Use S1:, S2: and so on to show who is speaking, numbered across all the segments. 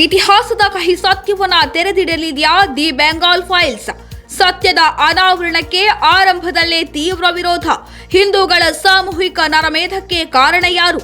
S1: ಇತಿಹಾಸದ ಕಹಿ ಸತ್ಯವನ್ನ ತೆರೆದಿಡಲಿದೆಯಾ ದಿ ಬೆಂಗಾಲ್ ಫೈಲ್ಸ್? ಸತ್ಯದ ಅನಾವರಣಕ್ಕೆ ಆರಂಭದಲ್ಲೇ ತೀವ್ರ ವಿರೋಧ. ಹಿಂದೂಗಳ ಸಾಮೂಹಿಕ ನರಮೇಧಕ್ಕೆ ಕಾರಣ ಯಾರು?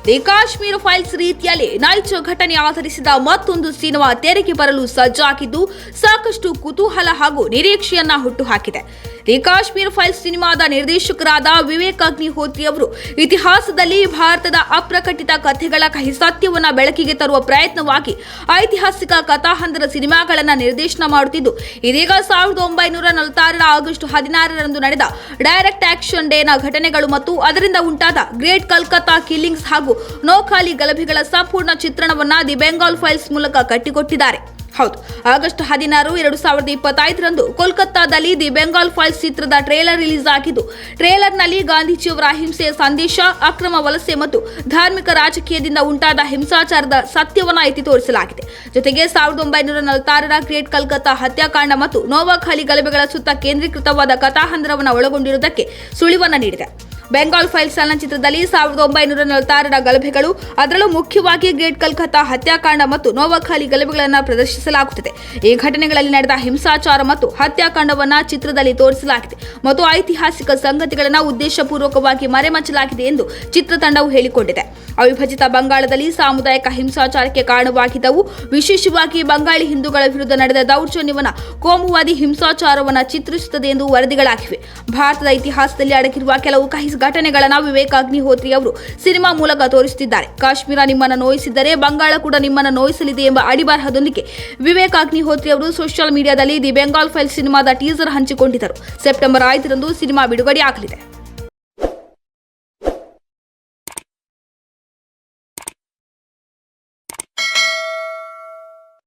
S1: ದಿ ಕಾಶ್ಮೀರ ಫೈಲ್ಸ್ ರೀತಿಯಲ್ಲಿ ನೈಜ ಘಟನೆ ಆಧರಿಸಿದ ಮತ್ತೊಂದು ಸಿನಿಮಾ ತೆರೆಗೆ ಬರಲು ಸಜ್ಜಾಗಿದ್ದು ಸಾಕಷ್ಟು ಕುತೂಹಲ ಹಾಗೂ ನಿರೀಕ್ಷೆಯನ್ನ ಹುಟ್ಟುಹಾಕಿದೆ. ದಿ ಕಾಶ್ಮೀರ ಫೈಲ್ಸ್ ಸಿನಿಮಾದ ನಿರ್ದೇಶಕರಾದ ವಿವೇಕ್ ಅಗ್ನಿಹೋತ್ರಿ ಅವರು ಇತಿಹಾಸದಲ್ಲಿ ಭಾರತದ ಅಪ್ರಕಟಿತ ಕಥೆಗಳ ಕಹಿ ಸತ್ಯವನ್ನ ಬೆಳಕಿಗೆ ತರುವ ಪ್ರಯತ್ನವಾಗಿ ಐತಿಹಾಸಿಕ ಕಥಾಹಂದರ ಸಿನಿಮಾಗಳನ್ನು ನಿರ್ದೇಶನ ಮಾಡುತ್ತಿದ್ದು, ಇದೀಗ 1946 ಆಗಸ್ಟ್ 16ರಂದು ನಡೆದ ಡೈರೆಕ್ಟ್ ಆಕ್ಷನ್ ಡೇನ ಘಟನೆಗಳು ಮತ್ತು ಅದರಿಂದ ಉಂಟಾದ ಗ್ರೇಟ್ ಕಲ್ಕತ್ತಾ ಕಿಲ್ಲಿಂಗ್ಸ್ ಹಾಗೂ ನೋಖಾಲಿ ಗಲಭೆಗಳ ಸಂಪೂರ್ಣ ಚಿತ್ರಣವನ್ನ ದಿ ಬೆಂಗಾಲ್ ಫೈಲ್ಸ್ ಮೂಲಕ ಕಟ್ಟಿಕೊಟ್ಟಿದ್ದಾರೆ. ಹೌದು, ಆಗಸ್ಟ್ 16, 2025ರಂದು ಕೋಲ್ಕತ್ತಾದಲ್ಲಿ ದಿ ಬೆಂಗಾಲ್ ಫೈಲ್ಸ್ ಚಿತ್ರದ ಟ್ರೇಲರ್ ರಿಲೀಸ್ ಆಗಿದ್ದು, ಟ್ರೇಲರ್ನಲ್ಲಿ ಗಾಂಧೀಜಿಯವರ ಅಹಿಂಸೆಯ ಸಂದೇಶ, ಅಕ್ರಮ ವಲಸೆ ಮತ್ತು ಧಾರ್ಮಿಕ ರಾಜಕೀಯದಿಂದ ಉಂಟಾದ ಹಿಂಸಾಚಾರದ ಸತ್ಯವನ್ನ ಎತ್ತಿ ತೋರಿಸಲಾಗಿದೆ. ಜೊತೆಗೆ 1946ರ ಗ್ರೇಟ್ ಕಲ್ಕತ್ತಾ ಹತ್ಯಾಕಾಂಡ ಮತ್ತು ನೋವಾಖಾಲಿ ಗಲಭೆಗಳ ಸುತ್ತ ಕೇಂದ್ರೀಕೃತವಾದ ಕಥಾಹಂದರವನ್ನು ಒಳಗೊಂಡಿರುವುದಕ್ಕೆ ಸುಳಿವನ್ನ ನೀಡಿದೆ. ಬೆಂಗಾಲ್ ಫೈಲ್ಸ್ ಚಲನಚಿತ್ರದಲ್ಲಿ 1946ರ ಗಲಭೆಗಳು, ಅದರಲ್ಲೂ ಮುಖ್ಯವಾಗಿ ಗ್ರೇಟ್ ಕಲ್ಕತ್ತಾ ಹತ್ಯಾಕಾಂಡ ಮತ್ತು ನೋವಾಖಾಲಿ ಗಲಭೆಗಳನ್ನು ಪ್ರದರ್ಶಿಸಲಾಗುತ್ತದೆ. ಈ ಘಟನೆಗಳಲ್ಲಿ ನಡೆದ ಹಿಂಸಾಚಾರ ಮತ್ತು ಹತ್ಯಾಕಾಂಡವನ್ನು ಚಿತ್ರದಲ್ಲಿ ತೋರಿಸಲಾಗಿದೆ ಮತ್ತು ಐತಿಹಾಸಿಕ ಸಂಗತಿಗಳನ್ನು ಉದ್ದೇಶಪೂರ್ವಕವಾಗಿ ಮರೆಮಾಚಲಾಗಿದೆ ಎಂದು ಚಿತ್ರತಂಡವು ಹೇಳಿಕೊಂಡಿದೆ. ಅವಿಭಜಿತ ಬಂಗಾಳದಲ್ಲಿ ಸಾಮುದಾಯಿಕ ಹಿಂಸಾಚಾರಕ್ಕೆ ಕಾರಣವಾಗಿದ್ದವು. ವಿಶೇಷವಾಗಿ ಬಂಗಾಳಿ ಹಿಂದೂಗಳ ವಿರುದ್ಧ ನಡೆದ ದೌರ್ಜನ್ಯವನ್ನು, ಕೋಮುವಾದಿ ಹಿಂಸಾಚಾರವನ್ನು ಚಿತ್ರಿಸುತ್ತದೆ ಎಂದು ವರದಿಗಳಾಗಿವೆ. ಭಾರತದ ಇತಿಹಾಸದಲ್ಲಿ ಅಡಗಿರುವ ಕೆಲವು ಕಹಿ ಘಟನೆಗಳನ್ನು ವಿವೇಕ್ ಅಗ್ನಿಹೋತ್ರಿ ಅವರು ಸಿನಿಮಾ ಮೂಲಕ ತೋರಿಸುತ್ತಿದ್ದಾರೆ. ಕಾಶ್ಮೀರ ನಿಮ್ಮನ್ನು ನೋಯಿಸಿದ್ದರೆ ಬಂಗಾಳ ಕೂಡ ನಿಮ್ಮನ್ನು ನೋಯಿಸಲಿದೆ ಎಂಬ ಅಡಿಬರಹದೊಂದಿಗೆ ವಿವೇಕ್ ಅಗ್ನಿಹೋತ್ರಿ ಅವರು ಸೋಷಿಯಲ್ ಮೀಡಿಯಾದಲ್ಲಿ ದಿ ಬೆಂಗಾಲ್ ಫೈಲ್ಸ್ ಸಿನಿಮಾದ ಟೀಸರ್ ಹಂಚಿಕೊಂಡಿದ್ದರು. ಸೆಪ್ಟೆಂಬರ್ 5ರಂದು ಸಿನಿಮಾ ಬಿಡುಗಡೆಯಾಗಲಿದೆ.